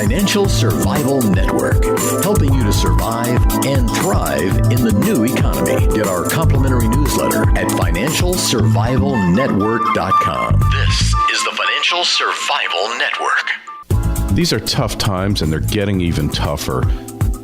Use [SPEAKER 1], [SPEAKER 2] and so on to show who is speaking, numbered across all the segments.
[SPEAKER 1] Financial Survival Network, helping you to survive and thrive in the new economy. Get our complimentary newsletter at financialsurvivalnetwork.com. This is the Financial Survival Network.
[SPEAKER 2] These are tough times, and they're getting even tougher.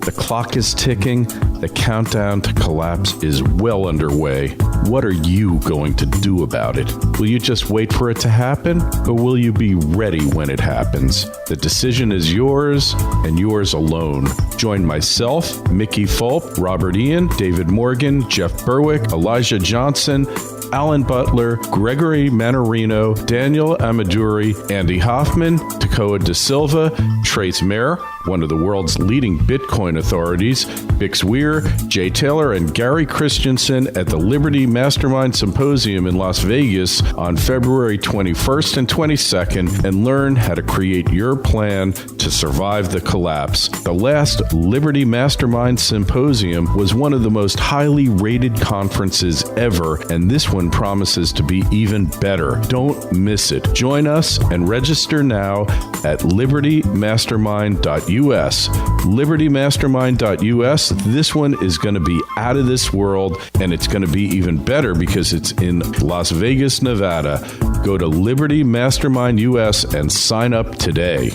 [SPEAKER 2] The clock is ticking. The countdown to collapse is well underway. What are you going to do about it? Will you just wait for it to happen, or will you be ready when it happens? The decision is yours, and yours alone. Join myself, Mickey Fulp, Robert Ian, David Morgan, Jeff Berwick, Elijah Johnson, Alan Butler, Gregory Manarino, Daniel Amaduri, Andy Hoffman, Tekoa Da Silva, Trace Mayer, one of the world's leading Bitcoin authorities, Bix Weir, Jay Taylor, and Gary Christensen at the Liberty Mastermind Symposium in Las Vegas on February 21st and 22nd, and learn how to create your plan to survive the collapse. The last Liberty Mastermind Symposium was one of the most highly rated conferences ever, and this one promises to be even better. Don't miss it. Join us and register now at libertymastermind.us. libertymastermind.us. This one is going to be out of this world, and it's going to be even better because it's in Las Vegas, Nevada. Go to Liberty Mastermind US and sign up today.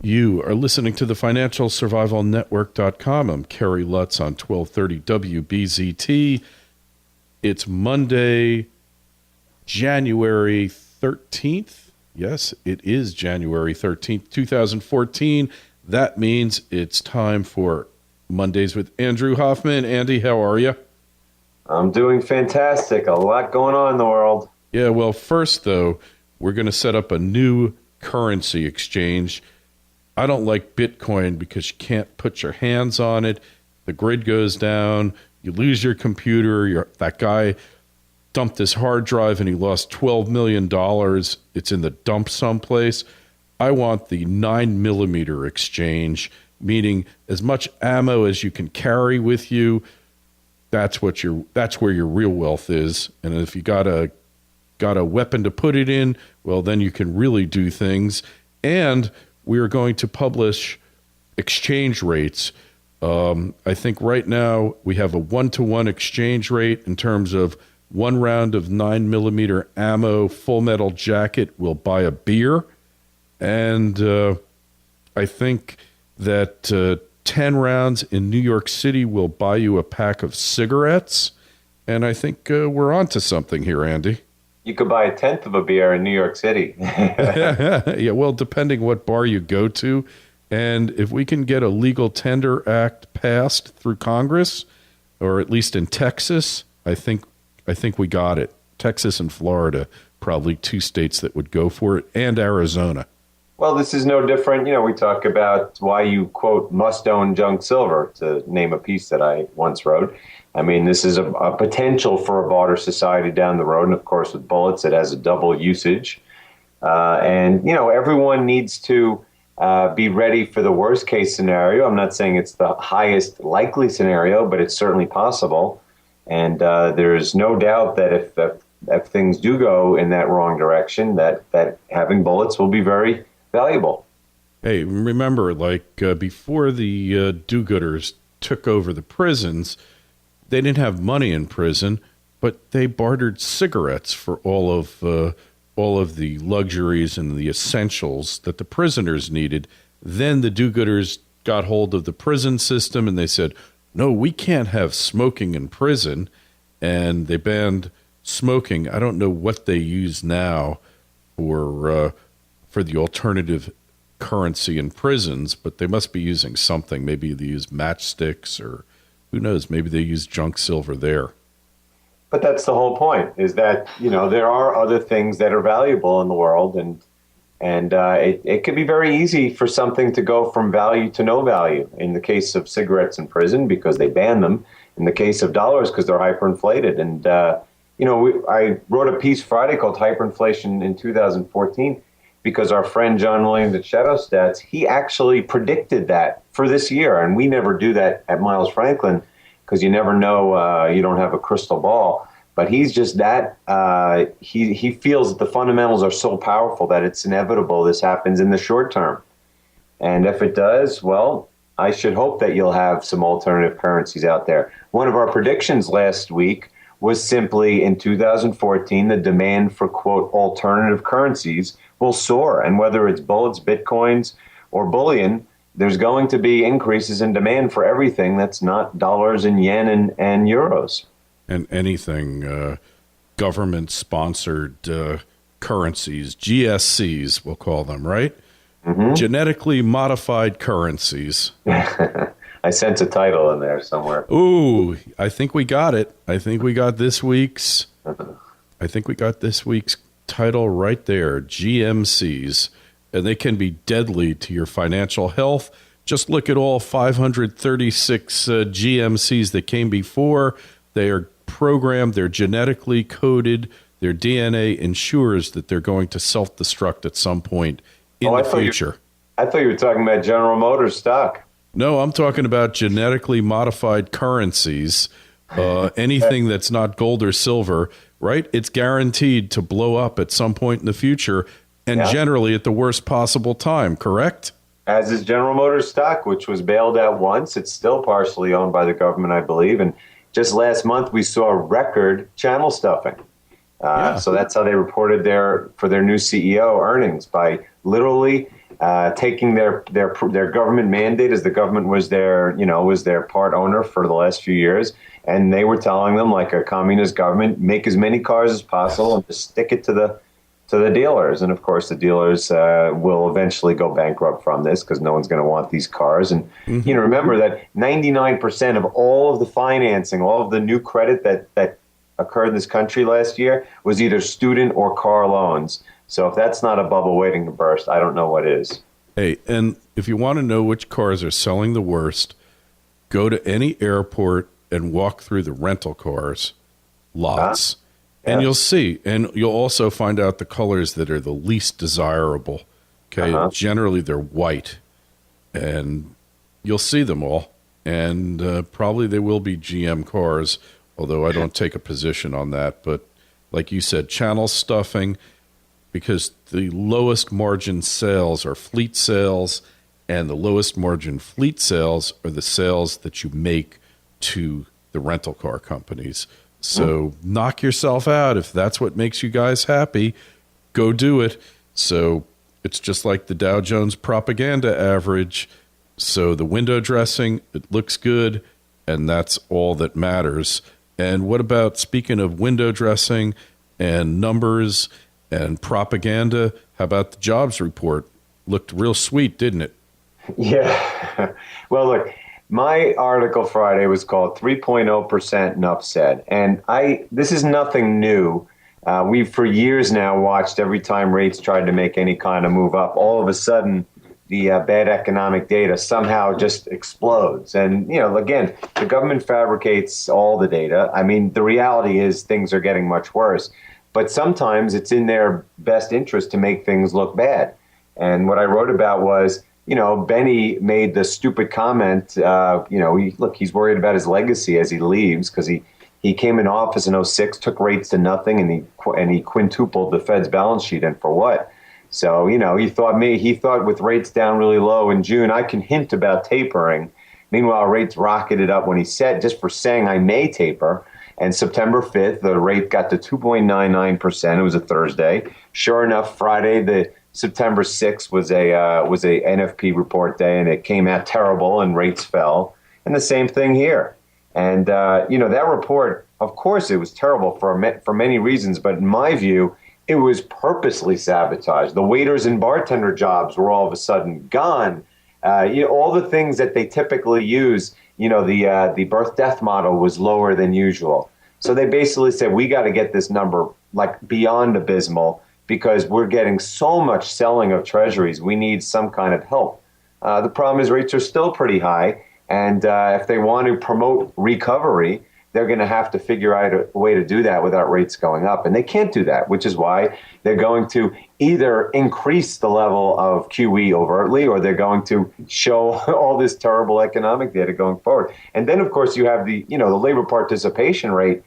[SPEAKER 2] You are listening to the Financial Survival Network.com. I'm Kerry Lutz on 1230 WBZT. It's Monday, January 13th. Yes, it is January 13th, 2014. That means it's time for Mondays with Andrew Hoffman. Andy, how are you?
[SPEAKER 3] I'm doing fantastic. A lot going on in the world.
[SPEAKER 2] Yeah, well, first, though, we're going to set up a new currency exchange. I don't like Bitcoin because you can't put your hands on it. The grid goes down. You lose your computer. That guy dumped his hard drive and he lost $12 million. It's in the dump someplace. I want the 9mm exchange, meaning as much ammo as you can carry with you. That's where your real wealth is. And if you got a weapon to put it in, well, then you can really do things. And we are going to publish exchange rates. I think right now we have a 1-to-1 exchange rate in terms of one round of 9mm ammo, full metal jacket will buy a beer. And I think that 10 rounds in New York City will buy you a pack of cigarettes. And I think we're on to something here, Andy.
[SPEAKER 3] You could buy a tenth of a beer in New York City.
[SPEAKER 2] Yeah, well, depending what bar you go to. And if we can get a legal tender act passed through Congress, or at least in Texas, I think we got it. Texas and Florida, probably two states that would go for it, and Arizona.
[SPEAKER 3] Well, this is no different. You know, we talk about why you, quote, must own junk silver, to name a piece that I once wrote. I mean, this is a potential for a barter society down the road. And of course, with bullets, it has a double usage. And, you know, everyone needs to be ready for the worst case scenario. I'm not saying it's the highest likely scenario, but it's certainly possible. And there's no doubt that if things do go in that wrong direction, that having bullets will be very valuable.
[SPEAKER 2] Hey, remember, before the do-gooders took over the prisons, they didn't have money in prison, but they bartered cigarettes for all of the luxuries and the essentials that the prisoners needed. Then the do-gooders got hold of the prison system and they said, no, we can't have smoking in prison. And they banned smoking. I don't know what they use now for the alternative currency in prisons, but they must be using something. Maybe they use matchsticks, or who knows, maybe they use junk silver there.
[SPEAKER 3] But that's the whole point, is that, you know, there are other things that are valuable in the world, and it can be very easy for something to go from value to no value. In the case of cigarettes in prison, because they ban them. In the case of dollars, because they're hyperinflated. And, you know, I wrote a piece Friday called Hyperinflation in 2014, because our friend John Williams at Shadow Stats, he actually predicted that for this year. And we never do that at Miles Franklin, because you never know, you don't have a crystal ball. But he's just that, he feels that the fundamentals are so powerful that it's inevitable this happens in the short term. And if it does, well, I should hope that you'll have some alternative currencies out there. One of our predictions last week was simply in 2014, the demand for, quote, alternative currencies will soar. And whether it's bullets, bitcoins, or bullion, there's going to be increases in demand for everything that's not dollars and yen and euros.
[SPEAKER 2] And anything government-sponsored currencies, GSCs, we'll call them, right? Mm-hmm. Genetically modified currencies.
[SPEAKER 3] I sense a title in there somewhere.
[SPEAKER 2] Ooh, I think we got it. I think we got this week's title right there, GMCs. And they can be deadly to your financial health. Just look at all 536 GMCs that came before. They are programmed, they're genetically coded, their DNA ensures that they're going to self-destruct at some point in the future.
[SPEAKER 3] I thought you were talking about General Motors stock.
[SPEAKER 2] No, I'm talking about genetically modified currencies. Anything that's not gold or silver, right? It's guaranteed to blow up at some point in the future, and generally at the worst possible time, correct?
[SPEAKER 3] As is General Motors stock, which was bailed out once. It's still partially owned by the government, I believe. And just last month, we saw record channel stuffing. So that's how they reported for their new CEO earnings, by literally taking their government mandate, as the government was their part owner for the last few years, and they were telling them, like a communist government, make as many cars as possible and just stick it to the dealers. And of course, the dealers will eventually go bankrupt from this because no one's going to want these cars. And remember that 99% of all of the financing, all of the new credit that occurred in this country last year was either student or car loans. So if that's not a bubble waiting to burst, I don't know what is.
[SPEAKER 2] Hey, and if you want to know which cars are selling the worst, go to any airport and walk through the rental cars lots. And you'll see, and you'll also find out the colors that are the least desirable. Okay, generally they're white, and you'll see them all. And probably they will be GM cars, although I don't take a position on that. But like you said, channel stuffing, because the lowest margin sales are fleet sales, and the lowest margin fleet sales are the sales that you make to the rental car companies. So knock yourself out. If that's what makes you guys happy, go do it. So it's just like the Dow Jones propaganda average. So the window dressing, it looks good, and that's all that matters. And what about, speaking of window dressing and numbers and propaganda, how about the jobs report? Looked real sweet, didn't it?
[SPEAKER 3] Yeah. Well, look. My article Friday was called 3.0% Enough Said. And this is nothing new. We've for years now watched every time rates tried to make any kind of move up, all of a sudden the bad economic data somehow just explodes. And, again, the government fabricates all the data. I mean, the reality is things are getting much worse. But sometimes it's in their best interest to make things look bad. And what I wrote about was, Benny made the stupid comment, he's worried about his legacy as he leaves because he came in office in 2006, took rates to nothing, and he quintupled the Fed's balance sheet. And for what? So, he thought with rates down really low in June, I can hint about tapering. Meanwhile, rates rocketed up when he said, just for saying I may taper. And September 5th, the rate got to 2.99%. It was a Thursday. Sure enough, Friday, the September 6th was a NFP report day, and it came out terrible, and rates fell. And the same thing here. And that report, of course, it was terrible for many reasons, but in my view, it was purposely sabotaged. The waiters and bartender jobs were all of a sudden gone. All the things that they typically use. The birth-death model was lower than usual. So they basically said, we got to get this number like beyond abysmal, because we're getting so much selling of treasuries, we need some kind of help. The problem is rates are still pretty high, and if they want to promote recovery, they're going to have to figure out a way to do that without rates going up. And they can't do that, which is why they're going to either increase the level of QE overtly, or they're going to show all this terrible economic data going forward. And then, of course, you have the labor participation rate.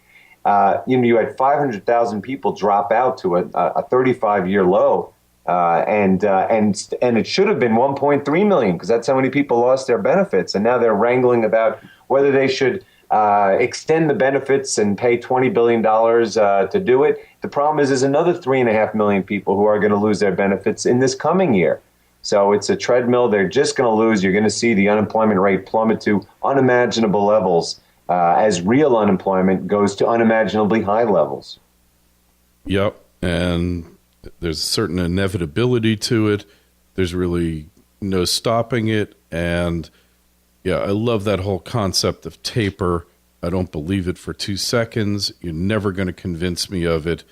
[SPEAKER 3] you had 500,000 people drop out to a 35-year low. And it should have been 1.3 million because that's how many people lost their benefits. And now they're wrangling about whether they should extend the benefits and pay $20 billion to do it. The problem is there's another 3.5 million people who are going to lose their benefits in this coming year. So it's a treadmill. They're just going to lose. You're going to see the unemployment rate plummet to unimaginable levels as real unemployment goes to unimaginably high levels.
[SPEAKER 2] Yep. And there's a certain inevitability to it. There's really no stopping it. And yeah, I love that whole concept of taper. I don't believe it for 2 seconds. You're never going to convince me of it.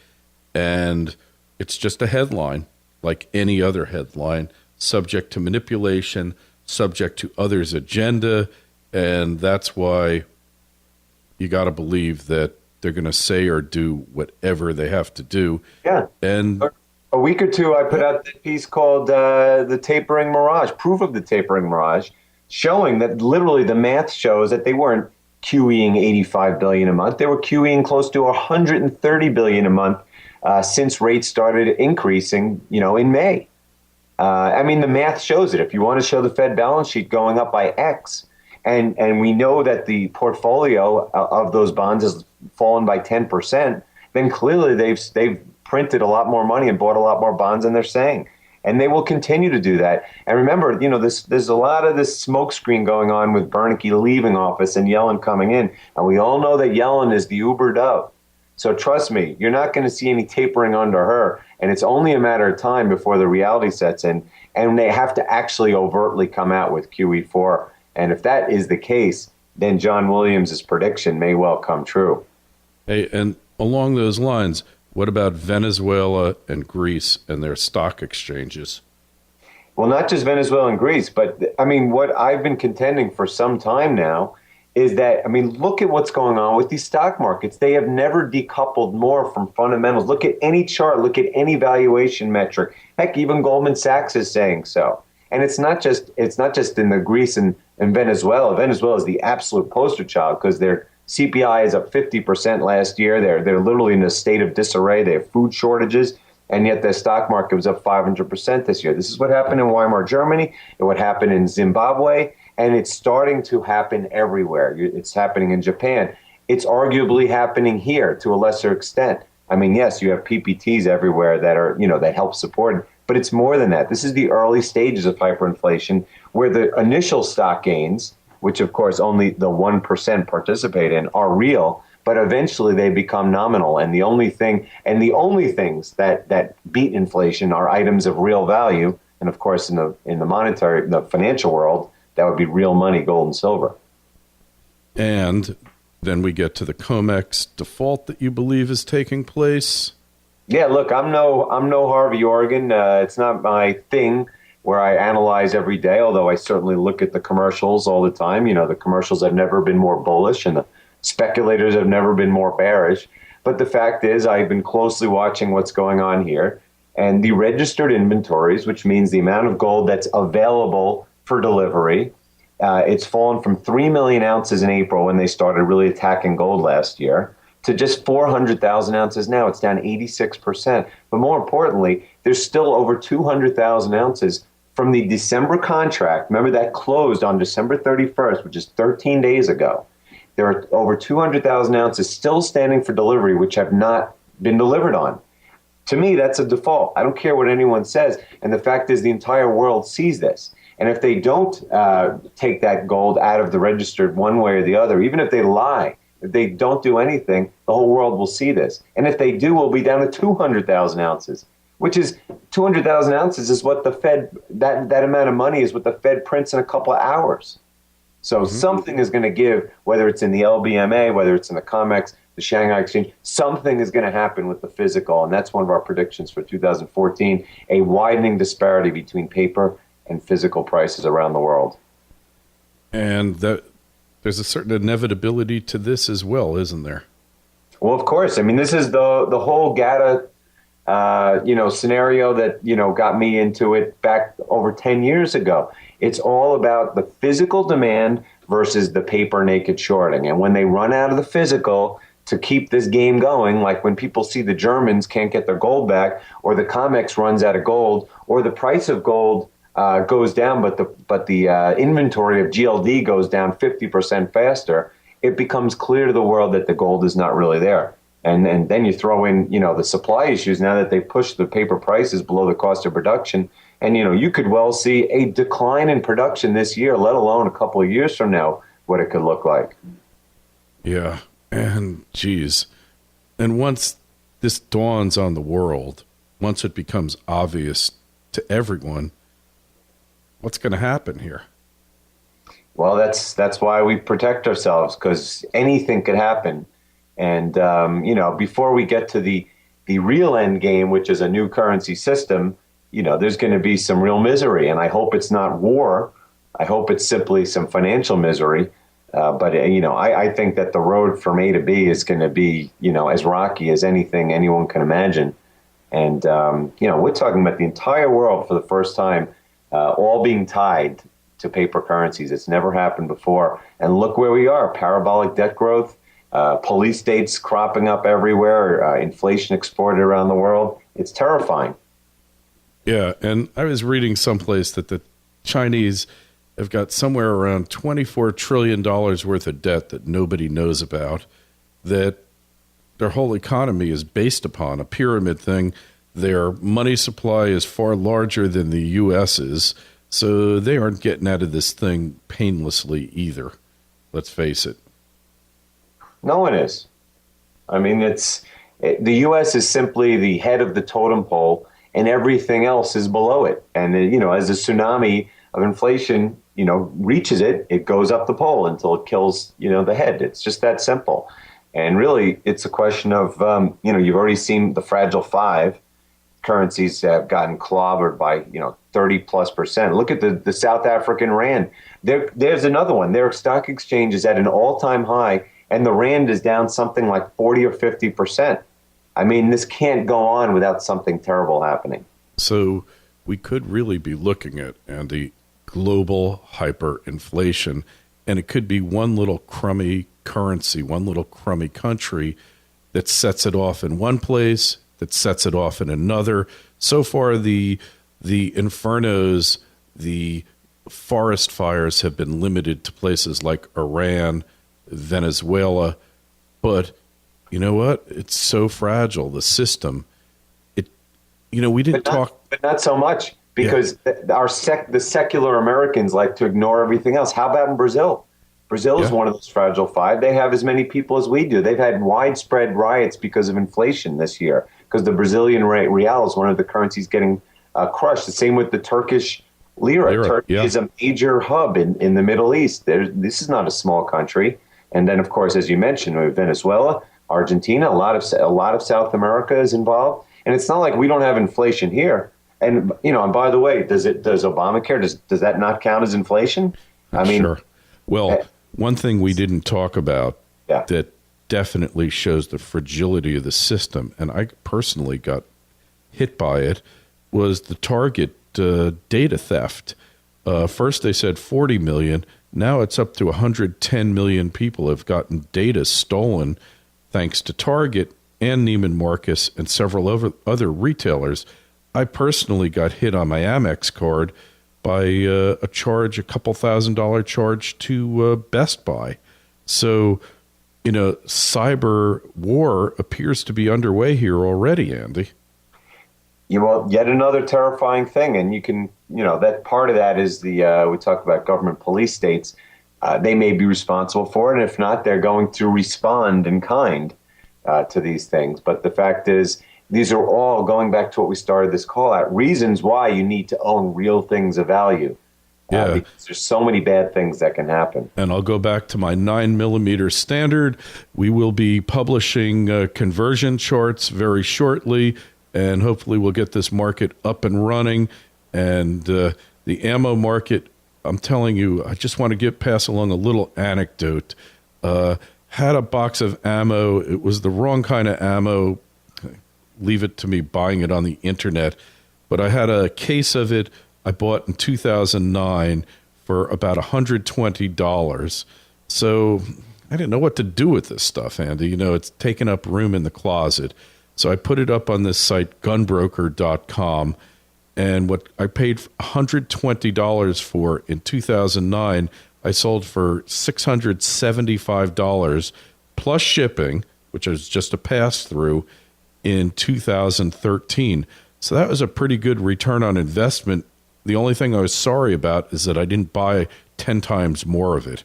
[SPEAKER 2] And it's just a headline, like any other headline, subject to manipulation, subject to others' agenda. And that's why you got to believe that they're going to say or do whatever they have to do.
[SPEAKER 3] Yeah.
[SPEAKER 2] And
[SPEAKER 3] a week or two, I put out that piece called The Tapering Mirage, proof of the tapering mirage, showing that literally the math shows that they weren't QEing 85 billion a month. They were QEing close to 130 billion a month since rates started increasing, in May. I mean, the math shows it. If you want to show the Fed balance sheet going up by X, and we know that the portfolio of those bonds has fallen by 10%, then clearly they've printed a lot more money and bought a lot more bonds than they're saying. And they will continue to do that. And remember, there's a lot of this smokescreen going on with Bernanke leaving office and Yellen coming in. And we all know that Yellen is the Uber dove. So trust me, you're not going to see any tapering under her. And it's only a matter of time before the reality sets in. And they have to actually overtly come out with QE4. And if that is the case, then John Williams' prediction may well come true.
[SPEAKER 2] Hey, and along those lines, what about Venezuela and Greece and their stock exchanges?
[SPEAKER 3] Well, not just Venezuela and Greece, but I mean, what I've been contending for some time now is that, look at what's going on with these stock markets. They have never decoupled more from fundamentals. Look at any chart, look at any valuation metric. Heck, even Goldman Sachs is saying so. And it's not just in the Greece and Venezuela. Venezuela is the absolute poster child because their CPI is up 50% last year. They're literally in a state of disarray. They have food shortages, and yet their stock market was up 500% this year. This is what happened in Weimar, Germany, and what happened in Zimbabwe, and it's starting to happen everywhere. It's happening in Japan. It's arguably happening here to a lesser extent. Yes, you have PPTs everywhere that are, that help support it, but it's more than that. This is the early stages of hyperinflation where the initial stock gains, which of course only the 1% participate in, are real, but eventually they become nominal. And the only things that beat inflation are items of real value. And of course, in the financial world, that would be real money, gold and silver.
[SPEAKER 2] And then we get to the Comex default that you believe is taking place.
[SPEAKER 3] Yeah, look, I'm no Harvey Organ. It's not my thing where I analyze every day, although I certainly look at the commercials all the time. The commercials have never been more bullish and the speculators have never been more bearish. But the fact is, I've been closely watching what's going on here. And the registered inventories, which means the amount of gold that's available for delivery, it's fallen from 3 million ounces in April when they started really attacking gold last year to just 400,000 ounces now. It's down 86%. But more importantly, there's still over 200,000 ounces from the December contract. Remember, that closed on December 31st, which is 13 days ago. There are over 200,000 ounces still standing for delivery, which have not been delivered on. To me, that's a default. I don't care what anyone says. And the fact is, the entire world sees this. And if they don't take that gold out of the registered one way or the other, even if they lie, if they don't do anything, the whole world will see this. And if they do, we'll be down to 200,000 ounces, which is 200,000 ounces is what the Fed, that amount of money is what the Fed prints in a couple of hours. So something is going to give, whether it's in the LBMA, whether it's in the Comex, the Shanghai Exchange, something is going to happen with the physical. And that's one of our predictions for 2014, a widening disparity between paper and physical prices around the world.
[SPEAKER 2] And there's a certain inevitability to this as well, isn't there?
[SPEAKER 3] Well, of course. This is the whole GATA scenario that, got me into it back over 10 years ago. It's all about the physical demand versus the paper naked shorting. And when they run out of the physical, to keep this game going. Like when people see the Germans can't get their gold back, or the Comex runs out of gold, or the price of gold goes down, but the inventory of GLD goes down 50% faster, it becomes clear to the world that the gold is not really there. And then you throw in, the supply issues now that they push the paper prices below the cost of production. And, you could well see a decline in production this year, let alone a couple of years from now, what it could look like.
[SPEAKER 2] Yeah. And geez. And once this dawns on the world, once it becomes obvious to everyone, what's going to happen here?
[SPEAKER 3] Well, that's why we protect ourselves, because anything could happen. And, before we get to the real end game, which is a new currency system, there's going to be some real misery. And I hope it's not war. I hope it's simply some financial misery. But I think that the road from A to B is going to be, as rocky as anyone can imagine. And, we're talking about the entire world for the first time, all being tied to paper currencies. It's never happened before. And look where we are, parabolic debt growth. Police states cropping up everywhere, inflation exported around the world. It's terrifying.
[SPEAKER 2] Yeah, and I was reading someplace that the Chinese have got somewhere around $24 trillion worth of debt that nobody knows about, that their whole economy is based upon, a pyramid thing. Their money supply is far larger than the U.S.'s, so they aren't getting out of this thing painlessly either. Let's face it.
[SPEAKER 3] No one is. I mean, the U.S. is simply the head of the totem pole, and everything else is below it. And, as the tsunami of inflation, reaches it, it goes up the pole until it kills, the head. It's just that simple. And really, it's a question of, you've already seen the fragile five currencies have gotten clobbered by, 30+%. Look at the South African rand. There's another one. Their stock exchange is at an all-time high, and the rand is down something like 40 or 50%. I mean, this can't go on without something terrible happening.
[SPEAKER 2] So we could really be looking at, Andy, global hyperinflation, and it could be one little crummy currency, one little crummy country that sets it off in one place, that sets it off in another. So far, the infernos, the forest fires have been limited to places like Iran, Venezuela, but you know what? It's so fragile, the system. We didn't talk,
[SPEAKER 3] but not so much, because the secular Americans like to ignore everything else. How about in Brazil? Brazil is one of those fragile five. They have as many people as we do. They've had widespread riots because of inflation this year, because the Brazilian real is one of the currencies getting crushed. The same with the Turkish lira. Turkey is a major hub in the Middle East. This is not a small country. And then, of course, as you mentioned, we have Venezuela, Argentina, a lot of South America is involved. And it's not like we don't have inflation here. And, and by the way, does Obamacare, does that not count as inflation? I mean,
[SPEAKER 2] sure. Well, one thing we didn't talk about that definitely shows the fragility of the system, and I personally got hit by it, was the Target data theft. First they said 40 million. Now it's up to 110 million people have gotten data stolen thanks to Target and Neiman Marcus and several other retailers. I personally got hit on my Amex card by a couple $1,000 charge to Best Buy. So, cyber war appears to be underway here already, Andy.
[SPEAKER 3] Well, yet another terrifying thing. And you can, that part of that is we talk about government police states. They may be responsible for it. And if not, they're going to respond in kind to these things. But the fact is, these are all, going back to what we started this call at, reasons why you need to own real things of value. Because there's so many bad things that can happen.
[SPEAKER 2] And I'll go back to my 9mm standard. We will be publishing conversion charts very shortly, and hopefully we'll get this market up and running. And the ammo market, I'm telling you, I just want to pass along a little anecdote. Had a box of ammo. It was the wrong kind of ammo. Leave it to me buying it on the internet. But I had a case of it I bought in 2009 for about $120. So, I didn't know what to do with this stuff, Andy. You know, it's taking up room in the closet. So I put it up on this site, gunbroker.com. And what I paid $120 for in 2009, I sold for $675 plus shipping, which is just a pass-through, in 2013. So that was a pretty good return on investment. The only thing I was sorry about is that I didn't buy 10 times more of it.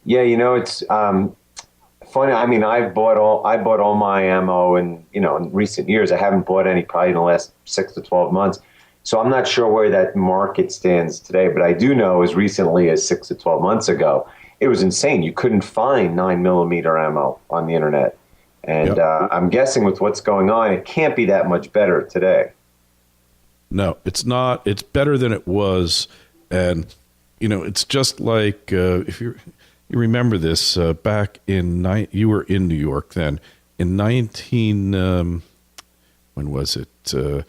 [SPEAKER 3] Yeah, you know, it's funny. I mean, I bought all my ammo in recent years. I haven't bought any probably in the last 6 to 12 months. So I'm not sure where that market stands today, but I do know as recently as 6 to 12 months ago, it was insane. You couldn't find 9mm ammo on the internet. And I'm guessing with what's going on, it can't be that much better today. No,
[SPEAKER 2] it's not. It's better than it was. And, you know, it's just like if you remember this back in you were in New York then in when was it?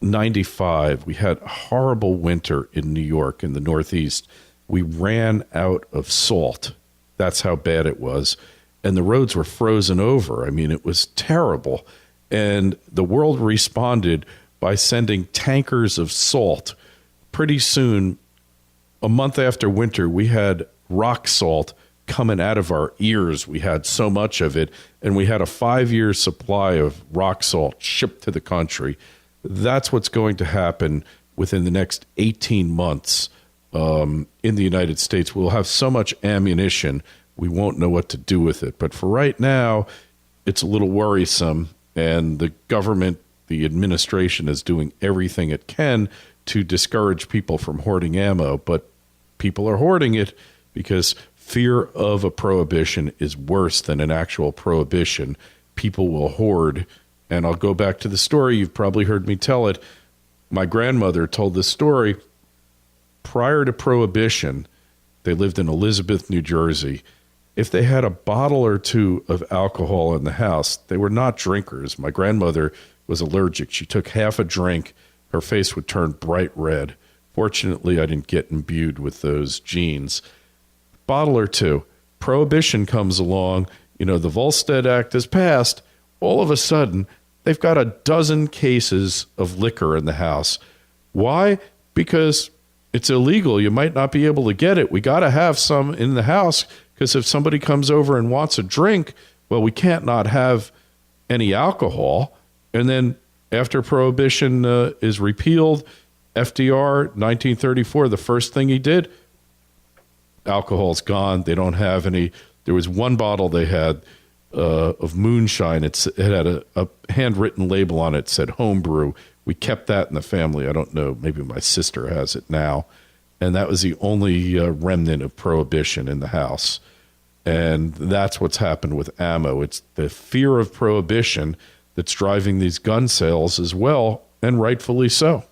[SPEAKER 2] 95. We had a horrible winter in New York in the Northeast. We ran out of salt. That's how bad it was. And the roads were frozen over. I mean, it was terrible. And the world responded by sending tankers of salt. Pretty soon, a month after winter, we had rock salt coming out of our ears. We had so much of it, and we had a 5-year supply of rock salt shipped to the country. That's what's going to happen within the next 18 months in the United States. We'll have so much ammunition, we won't know what to do with it. But for right now, it's a little worrisome, and the government, the administration, is doing everything it can to discourage people from hoarding ammo. But people are hoarding it because fear of a prohibition is worse than an actual prohibition. People will hoard. And I'll go back to the story. You've probably heard me tell it. My grandmother told this story. Prior to Prohibition, they lived in Elizabeth, New Jersey. If they had a bottle or two of alcohol in the house, they were not drinkers. My grandmother was allergic. She took half a drink. Her face would turn bright red. Fortunately, I didn't get imbued with those genes. Bottle or two. Prohibition comes along. You know, the Volstead Act is passed. All of a sudden, they've got a dozen cases of liquor in the house. Why? Because it's illegal. You might not be able to get it. We got to have some in the house because if somebody comes over and wants a drink, well, we can't not have any alcohol. And then after Prohibition is repealed, FDR, 1934, the first thing he did, alcohol's gone. They don't have any. There was one bottle they had of moonshine. It had a handwritten label on it, said homebrew. We kept that in the family. I don't know, maybe my sister has it now. And that was the only remnant of Prohibition in the house. And that's what's happened with ammo. It's the fear of Prohibition that's driving these gun sales as well, and rightfully so.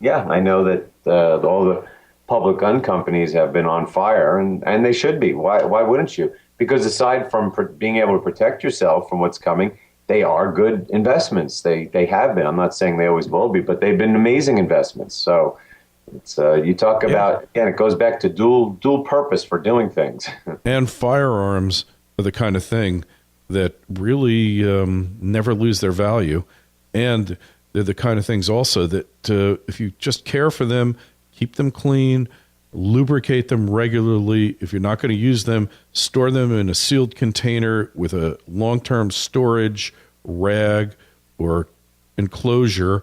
[SPEAKER 2] Yeah,
[SPEAKER 3] I know that all the public gun companies have been on fire, and they should be. Why wouldn't you? Because aside from being able to protect yourself from what's coming, they are good investments. They have been. I'm not saying they always will be, but they've been amazing investments. So it's you talk about, again, it goes back to dual purpose for doing things.
[SPEAKER 2] And firearms are the kind of thing that really never lose their value. And they're the kind of things also that if you just care for them, keep them clean, lubricate them regularly. If you're not going to use them, store them in a sealed container with a long-term storage rag or enclosure,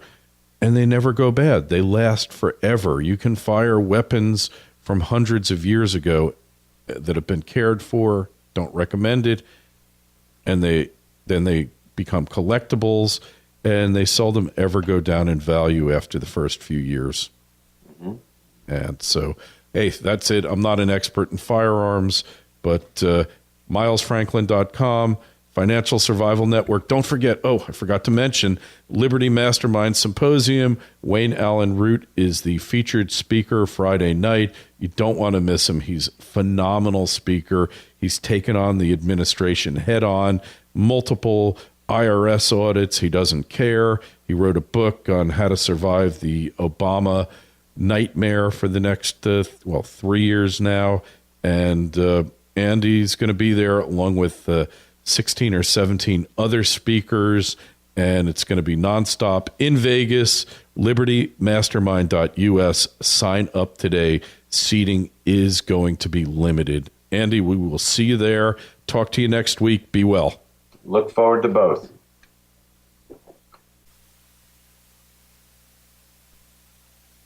[SPEAKER 2] and they never go bad. They last forever. You can fire weapons from hundreds of years ago that have been cared for, don't recommend it, and then they become collectibles, and they seldom ever go down in value after the first few years. Mm-hmm. And so, hey, that's it. I'm not an expert in firearms, but milesfranklin.com, Financial Survival Network. Don't forget, I forgot to mention, Liberty Mastermind Symposium. Wayne Allen Root is the featured speaker Friday night. You don't want to miss him. He's a phenomenal speaker. He's taken on the administration head on, multiple IRS audits. He doesn't care. He wrote a book on how to survive the Obama nightmare for the next 3 years now, and Andy's going to be there along with 16 or 17 other speakers, and it's going to be nonstop in Vegas, libertymastermind.us. Sign up today. Seating is going to be limited. Andy, we will see you there. Talk to you next week. Be well.
[SPEAKER 3] Look forward to both.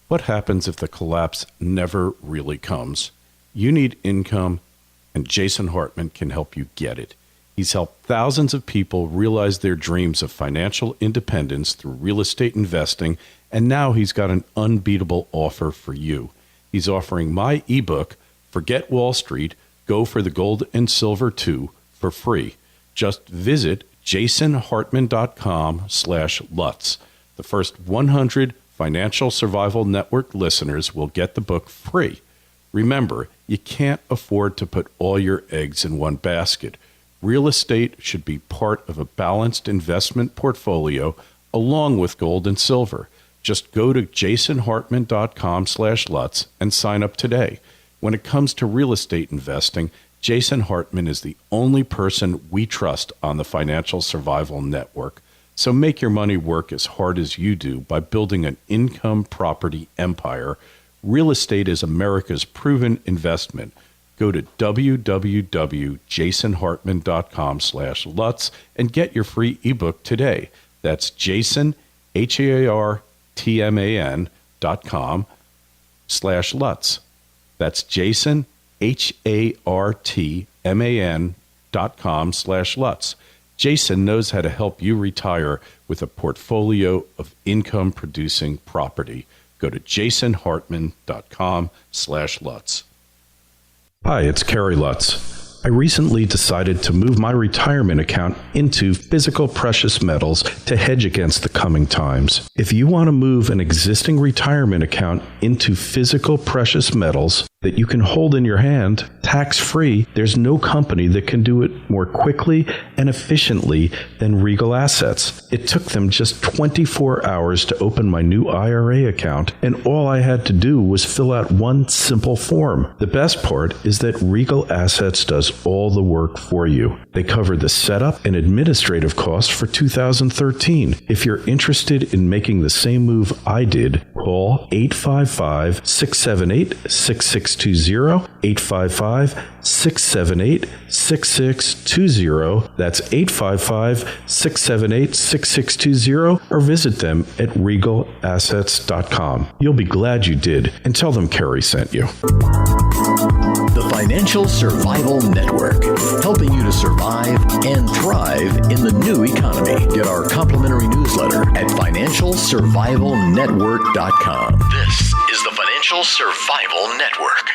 [SPEAKER 2] What happens if the collapse never really comes? You need income, and Jason Hartman can help you get it. He's helped thousands of people realize their dreams of financial independence through real estate investing, and now he's got an unbeatable offer for you. He's offering my ebook, Forget Wall Street, Go for the Gold and Silver Too, for free. Just visit jasonhartman.com/Lutz. The first 100 Financial Survival Network listeners will get the book free. Remember, you can't afford to put all your eggs in one basket. Real estate should be part of a balanced investment portfolio along with gold and silver. Just go to jasonhartman.com/Lutz and sign up today. When it comes to real estate investing, Jason Hartman is the only person we trust on the Financial Survival Network. So make your money work as hard as you do by building an income property empire. Real estate is America's proven investment. Go to www.jasonhartman.com/Lutz and get your free ebook today. That's Jason, HARTMAN.com/Lutz. That's Jason, HARTMAN.com/Lutz. Jason knows how to help you retire with a portfolio of income-producing property. Go to jasonhartman.com/Lutz. Hi, it's Kerry Lutz. I recently decided to move my retirement account into physical precious metals to hedge against the coming times. If you want to move an existing retirement account into physical precious metals that you can hold in your hand, tax-free, there's no company that can do it more quickly and efficiently than Regal Assets. It took them just 24 hours to open my new IRA account, and all I had to do was fill out one simple form. The best part is that Regal Assets does all the work for you. They cover the setup and administrative costs for 2013. If you're interested in making the same move I did, call 855-678-6620, 855-678-6620. That's 855-678-6620, or visit them at regalassets.com. You'll be glad you did, and tell them Kerry sent you.
[SPEAKER 1] The Financial Survival Network, helping you to survive and thrive in the new economy. Get our complimentary newsletter at financialsurvivalnetwork.com. This is the Financial Survival Network.